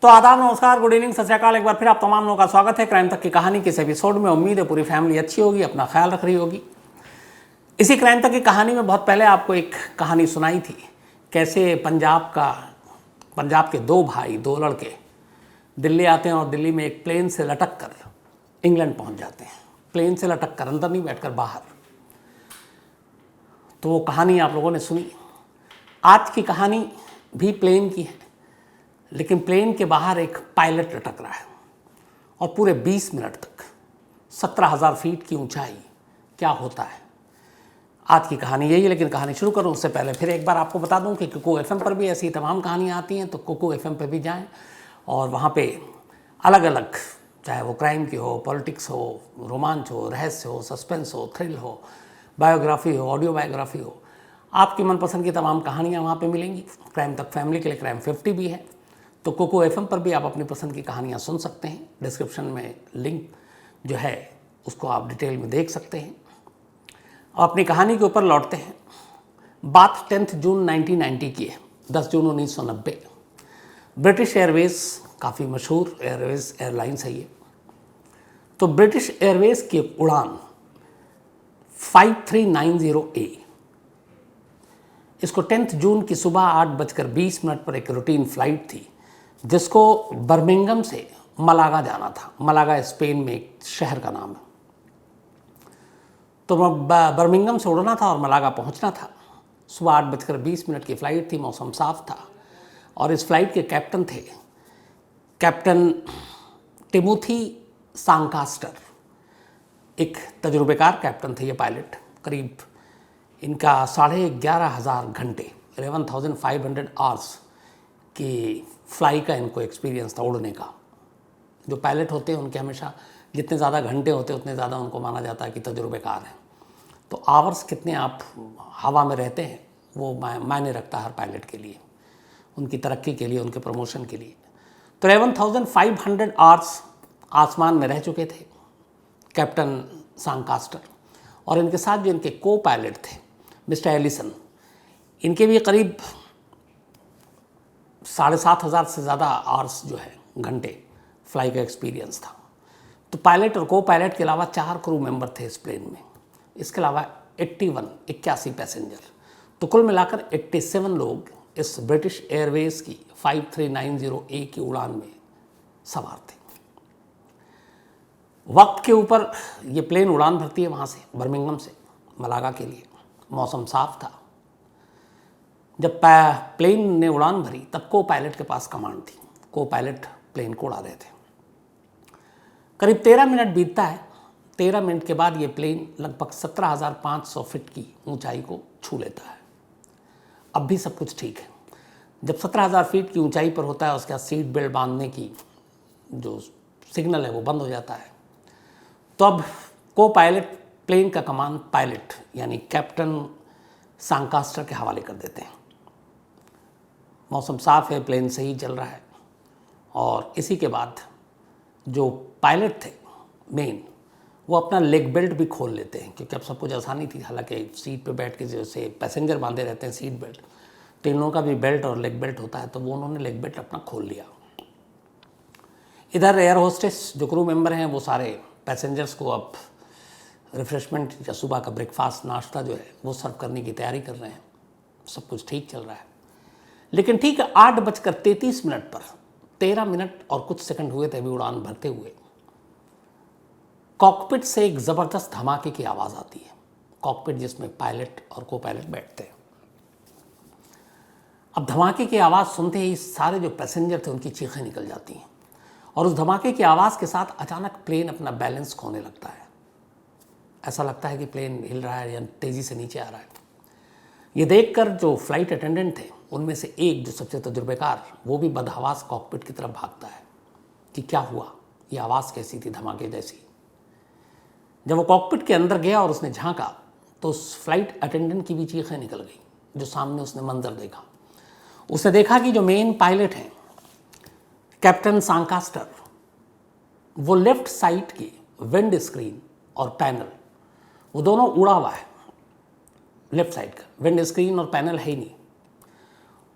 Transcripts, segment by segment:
तो आदाब, नमस्कार, गुड इवनिंग, सत श्री अकाल। एक बार फिर आप तमाम लोगों का स्वागत है क्राइम तक की कहानी के इस एपिसोड में। उम्मीद है पूरी फैमिली अच्छी होगी, अपना ख्याल रख रही होगी। इसी क्राइम तक की कहानी में बहुत पहले आपको एक कहानी सुनाई थी, कैसे पंजाब के दो भाई, दो लड़के दिल्ली आते हैं और दिल्ली में एक प्लेन से लटक कर इंग्लैंड पहुंच जाते हैं। प्लेन से लटक कर, अंदर नहीं बैठकर बाहर। तो वो कहानी आप लोगों ने सुनी। आज की कहानी भी प्लेन की है, लेकिन प्लेन के बाहर एक पायलट लटक रहा है और पूरे 20 मिनट तक 17,000 फीट की ऊंचाई, क्या होता है। आज की कहानी यही है, लेकिन कहानी शुरू करूं उससे पहले फिर एक बार आपको बता दूं कि कुकू एफएम पर भी ऐसी तमाम कहानियां आती हैं। तो कुकू एफएम पर भी जाएं और वहां पे अलग अलग, चाहे वो क्राइम की हो, पॉलिटिक्स हो, रोमांच हो, रहस्य हो, सस्पेंस हो, थ्रिल हो, बायोग्राफी हो, ऑडियो बायोग्राफी हो, आपकी मनपसंद की तमाम कहानियाँ वहाँ पे मिलेंगी। क्राइम तक फैमिली के लिए क्राइम 50 भी है। तो कोको एफएम पर भी आप अपनी पसंद की कहानियाँ सुन सकते हैं। डिस्क्रिप्शन में लिंक जो है उसको आप डिटेल में देख सकते हैं। और अपनी कहानी के ऊपर लौटते हैं। बात 10 जून 1990 की है, 10 जून 1990। ब्रिटिश एयरवेज काफ़ी मशहूर एयरलाइंस है ये। तो ब्रिटिश एयरवेज की उड़ान 5390A, इसको 10 जून की सुबह 8:20 पर एक रूटीन फ्लाइट थी, जिसको बर्मिंघम से मलागा जाना था। मलागा स्पेन में एक शहर का नाम है। तो बर्मिंघम से उड़ना था और मलागा पहुंचना था। सुबह 8:20 की फ़्लाइट थी, मौसम साफ था और इस फ्लाइट के कैप्टन थे कैप्टन टिमोथी सांकास्टर। एक तजुर्बेकार कैप्टन थे ये पायलट। करीब इनका 11,500 घंटे, 11,500 आवर्स की फ्लाई का इनको एक्सपीरियंस था, उड़ने का। जो पायलट होते हैं उनके हमेशा जितने ज़्यादा घंटे होते हैं उतने ज़्यादा उनको माना जाता है कि तजुर्बेकार हैं। तो आवर्स कितने आप हवा में रहते हैं वो मायने रखता है हर पायलट के लिए, उनकी तरक्की के लिए, उनके प्रमोशन के लिए। तो 11,500 आवर्स आसमान में रह चुके थे कैप्टन सांकास्टर, और इनके साथ जो इनके को पायलट थे मिस्टर एलिसन, इनके भी करीब 7,500 से ज़्यादा आवर्स जो है घंटे फ्लाई का एक्सपीरियंस था। तो पायलट और को पायलट के अलावा 4 क्रू मेंबर थे इस प्लेन में। इसके अलावा 81 पैसेंजर। तो कुल मिलाकर 87 लोग इस ब्रिटिश एयरवेज की 5390A की उड़ान में सवार थे। वक्त के ऊपर ये प्लेन उड़ान भरती है वहाँ से, बर्मिंघम से मलागा के लिए। मौसम साफ था। जब प्लेन ने उड़ान भरी तब को पायलट के पास कमांड थी। को पायलट प्लेन को उड़ा रहे थे। करीब 13 मिनट बीतता है। 13 मिनट के बाद ये प्लेन लगभग 17,500 फीट की ऊंचाई को छू लेता है। अब भी सब कुछ ठीक है। जब 17,000 फीट की ऊंचाई पर होता है, उसके बाद सीट बेल्ट बांधने की जो सिग्नल है वो बंद हो जाता है। तो अब को पायलट प्लेन का कमान पायलट यानी कैप्टन सांकास्टर के हवाले कर देते हैं। मौसम साफ है, प्लेन सही चल रहा है, और इसी के बाद जो पायलट थे मेन, वो अपना लेग बेल्ट भी खोल लेते हैं, क्योंकि अब सब कुछ आसानी थी। हालांकि सीट पे बैठ के जैसे पैसेंजर बांधे रहते हैं सीट बेल्ट, तो इन लोगों का भी बेल्ट और लेग बेल्ट होता है, तो वो उन्होंने लेग बेल्ट अपना खोल लिया। इधर एयर होस्टेस जो क्रू मेंबर हैं वो सारे पैसेंजर्स को अब रिफ्रेशमेंट या सुबह का ब्रेकफास्ट, नाश्ता जो है वो सर्व करने की तैयारी कर रहे हैं। सब कुछ ठीक चल रहा है। लेकिन ठीक 8:33 पर 13 मिनट और कुछ सेकंड हुए थे अभी उड़ान भरते हुए, कॉकपिट से एक ज़बरदस्त धमाके की आवाज़ आती है। कॉकपिट जिसमें पायलट और को पायलट बैठते हैं। अब धमाके की आवाज़ सुनते ही सारे जो पैसेंजर थे उनकी चीखें निकल जाती हैं, और उस धमाके की आवाज़ के साथ अचानक प्लेन अपना बैलेंस खोने लगता है। ऐसा लगता है कि प्लेन हिल रहा है या तेज़ी से नीचे आ रहा है। ये देखकर जो फ्लाइट अटेंडेंट थे उनमें से एक, जो सबसे तजुर्बेकार, वो भी बदहवास कॉकपिट की तरफ भागता है कि क्या हुआ, ये आवाज़ कैसी थी धमाके जैसी। जब वो कॉकपिट के अंदर गया और उसने झांका तो उस फ्लाइट अटेंडेंट की भी चीखें निकल गई। जो सामने उसने मंजर देखा, उसने देखा कि जो मेन पायलट हैं कैप्टन सांकास्टर, वो लेफ्ट साइड की विंड स्क्रीन और पैनल, वो दोनों उड़ा हुआ है। लेफ्ट साइड का विंड स्क्रीन और पैनल है ही नहीं,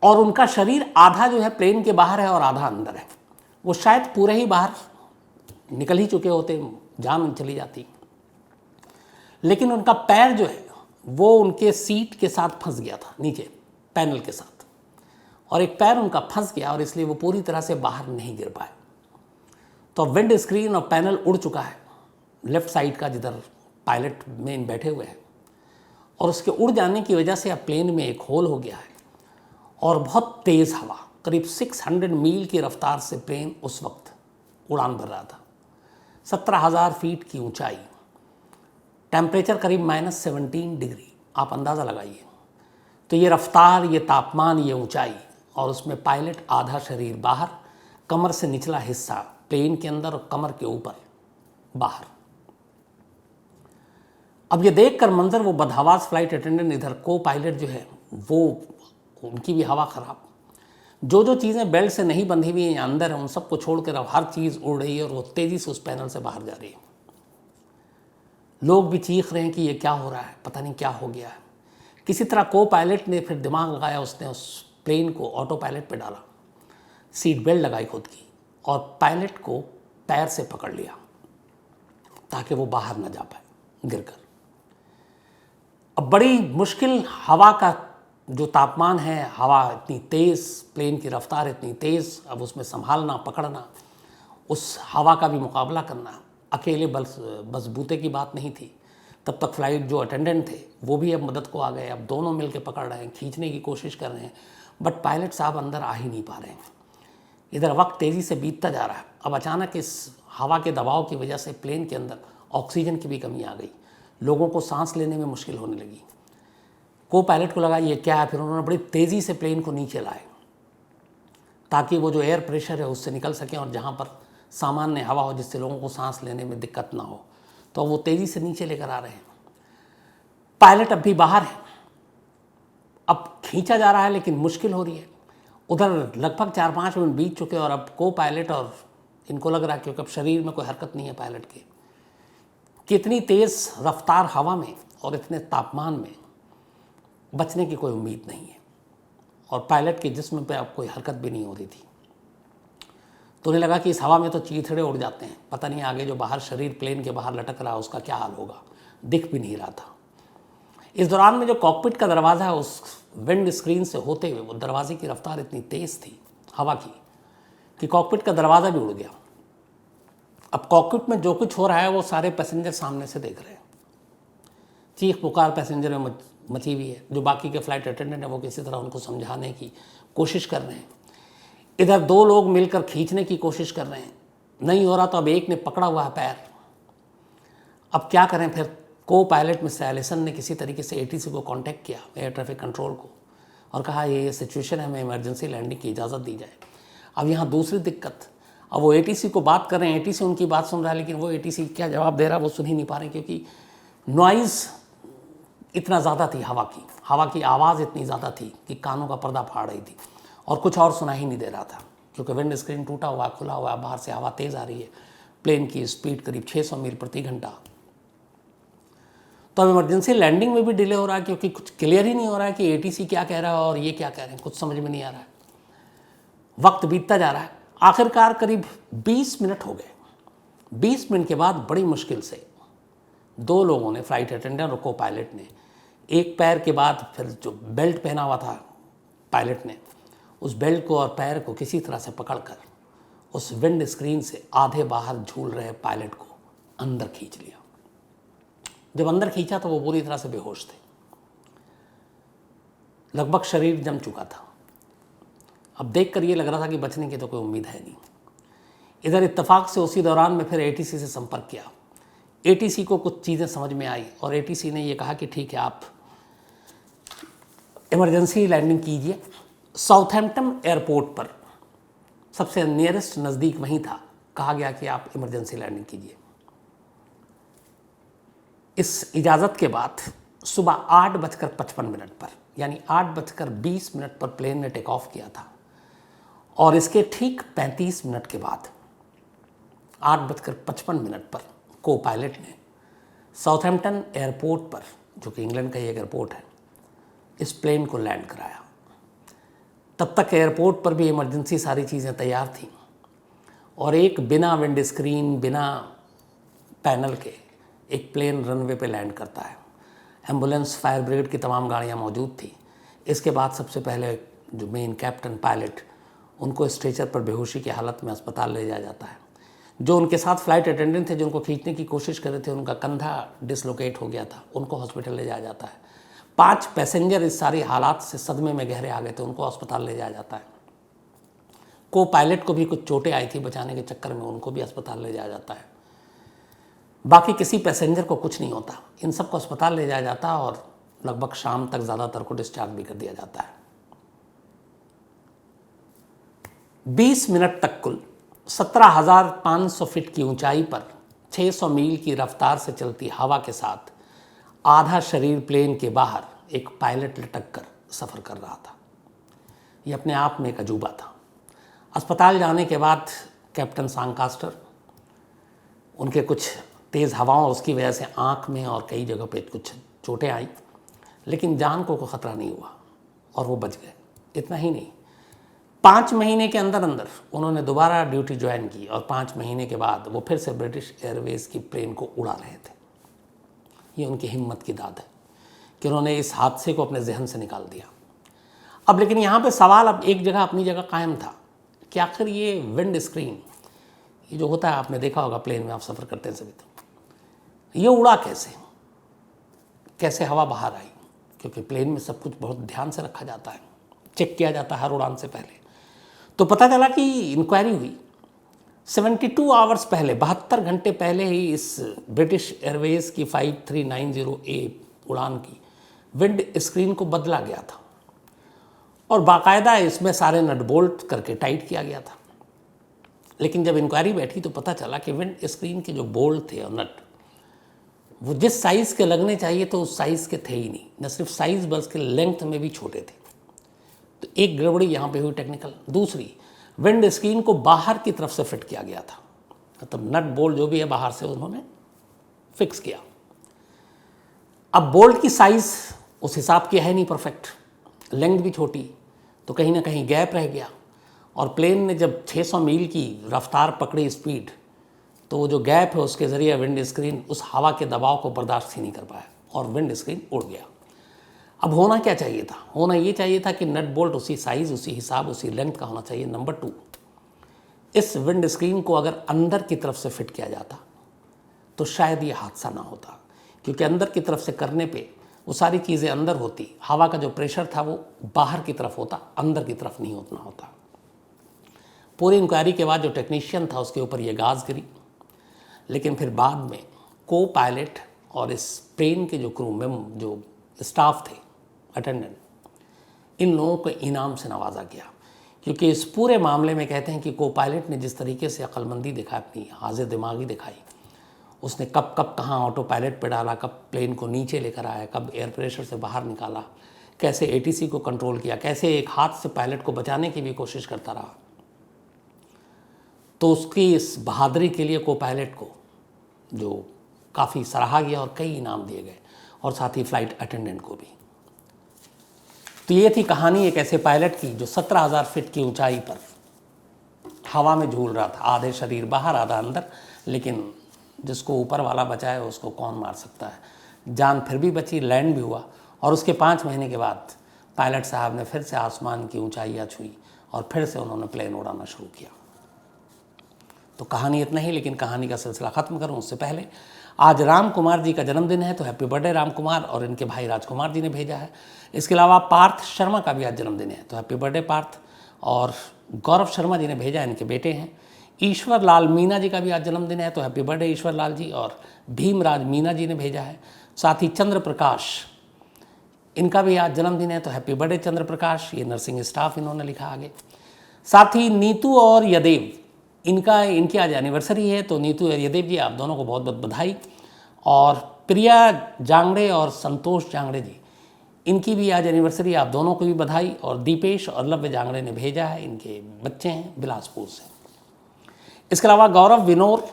और उनका शरीर आधा जो है प्लेन के बाहर है और आधा अंदर है। वो शायद पूरे ही बाहर निकल ही चुके होते, जान चली जाती, लेकिन उनका पैर जो है वो उनके सीट के साथ फंस गया था नीचे पैनल के साथ, और एक पैर उनका फंस गया और इसलिए वो पूरी तरह से बाहर नहीं गिर पाए। तो विंड स्क्रीन और पैनल उड़ चुका है लेफ्ट साइड का, जिधर पायलट मेन बैठे हुए हैं, और उसके उड़ जाने की वजह से अब प्लेन में एक होल हो गया है और बहुत तेज़ हवा, करीब 600 मील की रफ्तार से प्लेन उस वक्त उड़ान भर रहा था। 17,000 फीट की ऊंचाई, टेम्परेचर करीब -17 डिग्री, आप अंदाज़ा लगाइए। तो ये रफ्तार, ये तापमान, ये ऊंचाई, और उसमें पायलट आधा शरीर बाहर, कमर से निचला हिस्सा प्लेन के अंदर और कमर के ऊपर बाहर। अब ये देखकर मंजर, वो बदहवास फ्लाइट अटेंडेंट, इधर को पायलट जो है वो, उनकी भी हवा ख़राब, जो चीज़ें बेल्ट से नहीं बंधी हुई हैं अंदर है, उन सबको छोड़कर अब हर चीज़ उड़ रही है और वो तेज़ी से उस पैनल से बाहर जा रही है। लोग भी चीख रहे हैं कि ये क्या हो रहा है, पता नहीं क्या हो गया है। किसी तरह को पायलट ने फिर दिमाग लगाया, उसने उस प्लेन को ऑटो पायलट पे डाला, सीट बेल्ट लगाई खुद की, और पायलट को पैर से पकड़ लिया ताकि वो बाहर ना जा पाए गिरकर। अब बड़ी मुश्किल, हवा का जो तापमान है, हवा इतनी तेज़, प्लेन की रफ्तार इतनी तेज़, अब उसमें संभालना, पकड़ना, उस हवा का भी मुकाबला करना, अकेले बस बूते की बात नहीं थी। तब तक फ्लाइट जो अटेंडेंट थे वो भी अब मदद को आ गए, अब दोनों मिलकर पकड़ रहे हैं, खींचने की कोशिश कर रहे हैं, बट पायलट साहब अंदर आ ही नहीं पा रहे हैं। इधर वक्त तेज़ी से बीतता जा रहा है। अब अचानक इस हवा के दबाव की वजह से प्लेन के अंदर ऑक्सीजन की भी कमी आ गई, लोगों को सांस लेने में मुश्किल होने लगी। को पायलट को लगा ये क्या है, फिर उन्होंने बड़ी तेज़ी से प्लेन को नीचे लाए ताकि वो जो एयर प्रेशर है उससे निकल सकें और जहाँ पर सामान्य हवा हो जिससे लोगों को सांस लेने में दिक्कत ना हो, तो वो तेज़ी से नीचे लेकर आ रहे हैं। पायलट अब भी बाहर है, अब खींचा जा रहा है लेकिन मुश्किल हो रही है। उधर लगभग 4-5 मिनट बीत चुके और अब को पायलट और इनको लग रहा है, क्योंकि अब शरीर में कोई हरकत नहीं है पायलट के, कितनी तेज़ रफ्तार हवा में और इतने तापमान में बचने की कोई उम्मीद नहीं है, और पायलट के जिस्म पे अब कोई हरकत भी नहीं हो रही थी। तो उन्हें लगा कि इस हवा में तो चीथड़े उड़ जाते हैं, पता नहीं आगे जो बाहर शरीर प्लेन के बाहर लटक रहा है उसका क्या हाल होगा, दिख भी नहीं रहा था। इस दौरान में जो कॉकपिट का दरवाज़ा है उस विंड स्क्रीन से होते हुए, वो दरवाजे की रफ्तार इतनी तेज़ थी हवा की कि कॉकपिट का दरवाज़ा भी उड़ गया। अब कॉकपिट में जो कुछ हो रहा है वो सारे पैसेंजर सामने से देख रहे हैं, चीख पुकार पैसेंजर में मची हुई है। जो बाकी के फ्लाइट अटेंडेंट है वो किसी तरह उनको समझाने की कोशिश कर रहे हैं। इधर 2 लोग मिलकर खींचने की कोशिश कर रहे हैं, नहीं हो रहा, तो अब एक ने पकड़ा हुआ है पैर। अब क्या करें, फिर को पायलट मिस्टर एलिसन ने किसी तरीके से एटीसी को कांटेक्ट किया, एयर ट्रैफिक कंट्रोल को, और कहा ये सिचुएशन है, हमें इमरजेंसी लैंडिंग की इजाज़त दी जाए। अब यहाँ दूसरी दिक्कत, अब वो एटीसी को बात कर रहे हैं, एटीसी उनकी बात सुन रहा है, लेकिन वो एटीसी क्या जवाब दे रहा है वो सुन ही नहीं पा रहे, क्योंकि नॉइज़ इतना ज़्यादा थी, हवा की आवाज़ इतनी ज़्यादा थी कि कानों का पर्दा फाड़ रही थी, और कुछ और सुना ही नहीं दे रहा था, क्योंकि विंड स्क्रीन टूटा हुआ, खुला हुआ, बाहर से हवा तेज़ आ रही है, प्लेन की स्पीड करीब 600 मील प्रति घंटा। तो अब इमरजेंसी लैंडिंग में भी डिले हो रहा है, क्योंकि कुछ क्लियर ही नहीं हो रहा है कि एटीसी क्या कह रहा है और ये क्या कह रहे हैं, कुछ समझ में नहीं आ रहा है। वक्त बीतता जा रहा है, आखिरकार करीब 20 मिनट हो गए। 20 मिनट के बाद बड़ी मुश्किल से 2 लोगों ने, फ्लाइट अटेंडेंट और को पायलट ने, एक पैर के बाद फिर जो बेल्ट पहना हुआ था पायलट ने, उस बेल्ट को और पैर को किसी तरह से पकड़कर उस विंड स्क्रीन से आधे बाहर झूल रहे पायलट को अंदर खींच लिया। जब अंदर खींचा तो वो पूरी तरह से बेहोश थे, लगभग शरीर जम चुका था। अब देखकर ये लग रहा था कि बचने की तो कोई उम्मीद है नहीं। इधर इत्तेफाक से उसी दौरान में फिर एटीसी से संपर्क किया। एटीसी को कुछ चीज़ें समझ में आई और एटीसी ने ये कहा कि ठीक है, आप इमरजेंसी लैंडिंग कीजिए। साउथहैम्पटन एयरपोर्ट पर सबसे नियरेस्ट नज़दीक वहीं था, कहा गया कि आप इमरजेंसी लैंडिंग कीजिए। इस इजाज़त के बाद सुबह 8:55 पर, यानी 8:20 पर प्लेन ने टेक ऑफ किया था, और इसके ठीक 35 मिनट के बाद 8:55 पर को पायलट ने साउथहैम्पटन एयरपोर्ट पर, जो कि इंग्लैंड का एक एयरपोर्ट है, इस प्लेन को लैंड कराया। तब तक एयरपोर्ट पर भी इमरजेंसी सारी चीज़ें तैयार थीं। और एक बिना विंड स्क्रीन, बिना पैनल के एक प्लेन रनवे पे लैंड करता है। एम्बुलेंस, फायर ब्रिगेड की तमाम गाड़ियाँ मौजूद थी। इसके बाद सबसे पहले जो मेन कैप्टन पायलट, उनको स्ट्रेचर पर बेहोशी की हालत में अस्पताल ले जाया जाता है। जो उनके साथ फ्लाइट अटेंडेंट थे, जो उनको खींचने की कोशिश कर रहे थे, उनका कंधा डिसलोकेट हो गया था, उनको हॉस्पिटल ले जाया जाता है। 5 पैसेंजर इस सारी हालात से सदमे में गहरे आ गए थे, उनको अस्पताल ले जाया जाता है। को पायलट को भी कुछ चोटें आई थी, बचाने के चक्कर में उनको भी अस्पताल ले जाया जाता है। बाकी किसी पैसेंजर को कुछ नहीं होता। इन सबको अस्पताल ले जाया जाता है और लगभग शाम तक ज़्यादातर को डिस्चार्ज भी कर दिया जाता है। 20 मिनट तक कुल 17,500 फीट की ऊंचाई पर 600 मील की रफ्तार से चलती हवा के साथ आधा शरीर प्लेन के बाहर एक पायलट लटक कर सफ़र कर रहा था। ये अपने आप में एक अजूबा था। अस्पताल जाने के बाद कैप्टन सांकास्टर, उनके कुछ तेज़ हवाओं और उसकी वजह से आँख में और कई जगह पे कुछ चोटें आई, लेकिन जान को कोई ख़तरा नहीं हुआ और वो बच गए। इतना ही नहीं, 5 महीने के अंदर अंदर उन्होंने दोबारा ड्यूटी ज्वाइन की और 5 महीने के बाद वो फिर से ब्रिटिश एयरवेज़ की प्लेन को उड़ा रहे थे। ये उनकी हिम्मत की दाद है कि उन्होंने इस हादसे को अपने जहन से निकाल दिया। अब लेकिन यहाँ पे सवाल अब एक जगह अपनी जगह कायम था कि आखिर ये विंड स्क्रीन, ये जो होता है, आपने देखा होगा प्लेन में आप सफ़र करते हैं सभी, तो ये उड़ा कैसे हवा बाहर आई? क्योंकि प्लेन में सब कुछ बहुत ध्यान से रखा जाता है, चेक किया जाता है हर उड़ान से पहले। तो पता चला कि इंक्वायरी हुई 72 आवर्स पहले, 72 घंटे पहले ही इस ब्रिटिश एयरवेज़ की 5390A उड़ान की विंड स्क्रीन को बदला गया था और बाकायदा इसमें सारे नट बोल्ट करके टाइट किया गया था। लेकिन जब इंक्वायरी बैठी तो पता चला कि विंड स्क्रीन के जो बोल्ट थे और नट, वो जिस साइज़ के लगने चाहिए तो उस साइज़ के थे ही नहीं। न सिर्फ साइज़ बल्कि लेंथ में भी छोटे थे। तो एक गड़बड़ी यहाँ पे हुई टेक्निकल। दूसरी, विंड स्क्रीन को बाहर की तरफ से फिट किया गया था, मतलब नट बोल्ट जो भी है बाहर से उन्होंने फिक्स किया। अब बोल्ट की साइज़ उस हिसाब की है नहीं परफेक्ट, लेंथ भी छोटी, तो कहीं ना कहीं गैप रह गया। और प्लेन ने जब 600 मील की रफ्तार पकड़ी स्पीड, तो वो जो गैप है उसके ज़रिए विंड स्क्रीन उस हवा के दबाव को बर्दाश्त ही नहीं कर पाया और विंड स्क्रीन उड़ गया। अब होना क्या चाहिए था? होना ये चाहिए था कि नट बोल्ट उसी साइज़, उसी हिसाब, उसी लेंथ का होना चाहिए। नंबर 2, इस विंड स्क्रीन को अगर अंदर की तरफ से फिट किया जाता तो शायद ये हादसा ना होता, क्योंकि अंदर की तरफ से करने पे वो सारी चीज़ें अंदर होती, हवा का जो प्रेशर था वो बाहर की तरफ होता, अंदर की तरफ नहीं उतना होता। पूरी इंक्वायरी के बाद जो टेक्नीशियन था उसके ऊपर ये गाज गिरी, लेकिन फिर बाद में को पायलट और इस प्लेन के जो क्रू में जो स्टाफ थे, अटेंडेंट, इन लोगों को इनाम से नवाजा गया। क्योंकि इस पूरे मामले में कहते हैं कि को पायलट ने जिस तरीके से अक्लमंदी दिखाई, अपनी हाजिर दिमागी दिखाई, उसने कब कब कहाँ ऑटो पायलट पे डाला, कब प्लेन को नीचे लेकर आया, कब एयर प्रेशर से बाहर निकाला, कैसे ATC को कंट्रोल किया, कैसे एक हाथ से पायलट को बचाने की भी कोशिश करता रहा। तो उसकी इस बहादुरी के लिए को पायलट को जो काफ़ी सराहा गया और कई इनाम दिए गए, और साथ ही फ्लाइट अटेंडेंट को भी। तो ये थी कहानी एक ऐसे पायलट की जो 17,000 फीट की ऊंचाई पर हवा में झूल रहा था, आधे शरीर बाहर आधा अंदर, लेकिन जिसको ऊपर वाला बचाए उसको कौन मार सकता है। जान फिर भी बची, लैंड भी हुआ, और उसके 5 महीने के बाद पायलट साहब ने फिर से आसमान की ऊंचाइयाँ छुई और फिर से उन्होंने प्लेन उड़ाना शुरू किया। तो कहानी इतना ही, लेकिन कहानी का सिलसिला ख़त्म करूं उससे पहले, आज राम कुमार जी का जन्मदिन है, तो हैप्पी बर्थडे राम कुमार, और इनके भाई राजकुमार जी ने भेजा है। इसके अलावा पार्थ शर्मा का भी आज जन्मदिन है, तो हैप्पी बर्थडे पार्थ। और गौरव शर्मा जी ने भेजा, इनके बेटे हैं। ईश्वर लाल मीना जी का भी आज जन्मदिन है, तो हैप्पी बर्थडे ईश्वर लाल जी। और भीमराज मीना जी ने भेजा है। साथ ही चंद्र प्रकाश, इनका भी आज जन्मदिन है, तो हैप्पी बर्थडे चंद्र प्रकाश। ये नर्सिंग स्टाफ इन्होंने लिखा आगे। साथ ही नीतू और यदेव, इनकी आज एनिवर्सरी है, तो नीतू और यदेव जी आप दोनों को बहुत बहुत बधाई। और प्रिया जांगड़े और संतोष जांगड़े जी, इनकी भी आज एनिवर्सरी, आप दोनों को भी बधाई। और दीपेश और लव्य जांगड़े ने भेजा है, इनके बच्चे हैं बिलासपुर से। इसके अलावा गौरव विनोर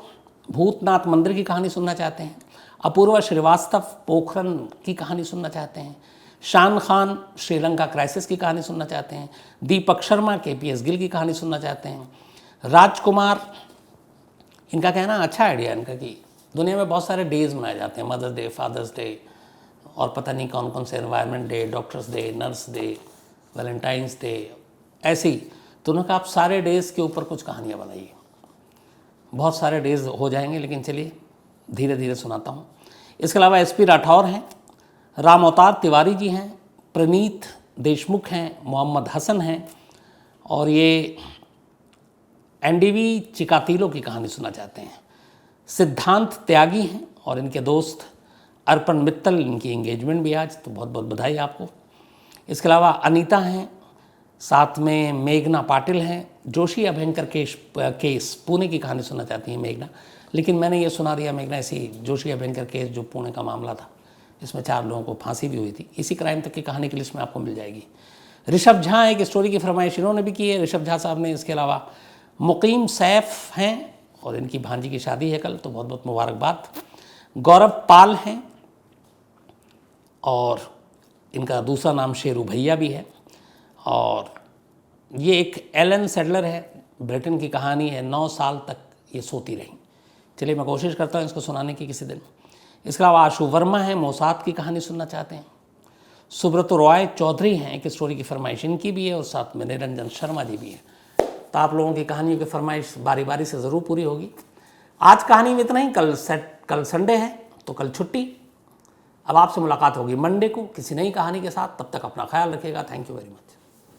भूतनाथ मंदिर की कहानी सुनना चाहते हैं। अपूर्वा श्रीवास्तव पोखरन की कहानी सुनना चाहते हैं। शान खान श्रीलंका क्राइसिस की कहानी सुनना चाहते हैं। दीपक शर्मा KPS गिल की कहानी सुनना चाहते हैं। राजकुमार इनका कहना अच्छा आइडिया इनका कि दुनिया में बहुत सारे डेज मनाए जाते हैं, मदर्स डे, फादर्स डे और पता नहीं कौन कौन से, environment day, doctors day, nurse day, Valentine's day, ऐसे ही। तो उन्होंने कहा आप सारे डेज़ के ऊपर कुछ कहानियाँ बनाइए। बहुत सारे डेज़ हो जाएंगे, लेकिन चलिए धीरे धीरे सुनाता हूँ। इसके अलावा SP राठौर हैं, राम अवतार तिवारी जी हैं, प्रणीत देशमुख हैं, मोहम्मद हसन हैं, और ये NDV चिकातीलो की कहानी सुनना चाहते हैं। सिद्धांत त्यागी हैं और इनके दोस्त अर्पण मित्तल, इनकी एंगेजमेंट भी आज, तो बहुत बहुत बधाई आपको। इसके अलावा अनीता हैं, साथ में मेघना पाटिल हैं। जोशी अभयंकर केस पुणे की कहानी सुनना चाहती हैं मेघना, लेकिन मैंने ये सुना दिया मेघना, इसी जोशी अभयंकर केस जो पुणे का मामला था, इसमें 4 लोगों को फांसी भी हुई थी, इसी क्राइम तक की कहानी की लिस्ट में आपको मिल जाएगी। ऋषभ झा एक स्टोरी की फरमाइश इन्होंने भी की है, ऋषभ झा साहब ने। इसके अलावा मुकीम सैफ हैं और इनकी भांजी की शादी है कल, तो बहुत बहुत मुबारकबाद। गौरव पाल हैं और इनका दूसरा नाम शेरू भैया भी है, और ये एक एलन सेडलर है, ब्रिटेन की कहानी है, 9 साल तक ये सोती रही। चलिए मैं कोशिश करता हूँ इसको सुनाने की किसी दिन। इसके अलावा आशु वर्मा है, मोसाद की कहानी सुनना चाहते हैं। सुब्रत रॉय चौधरी हैं, एक स्टोरी की फरमाइश इनकी भी है, और साथ में निरंजन शर्मा जी भी हैं। तो आप लोगों की कहानियों की फरमाइश बारी बारी से ज़रूर पूरी होगी। आज कहानी में इतना ही। कल संडे है तो कल छुट्टी। अब आपसे मुलाकात होगी मंडे को किसी नई कहानी के साथ। तब तक अपना ख्याल रखिएगा। Thank you very much.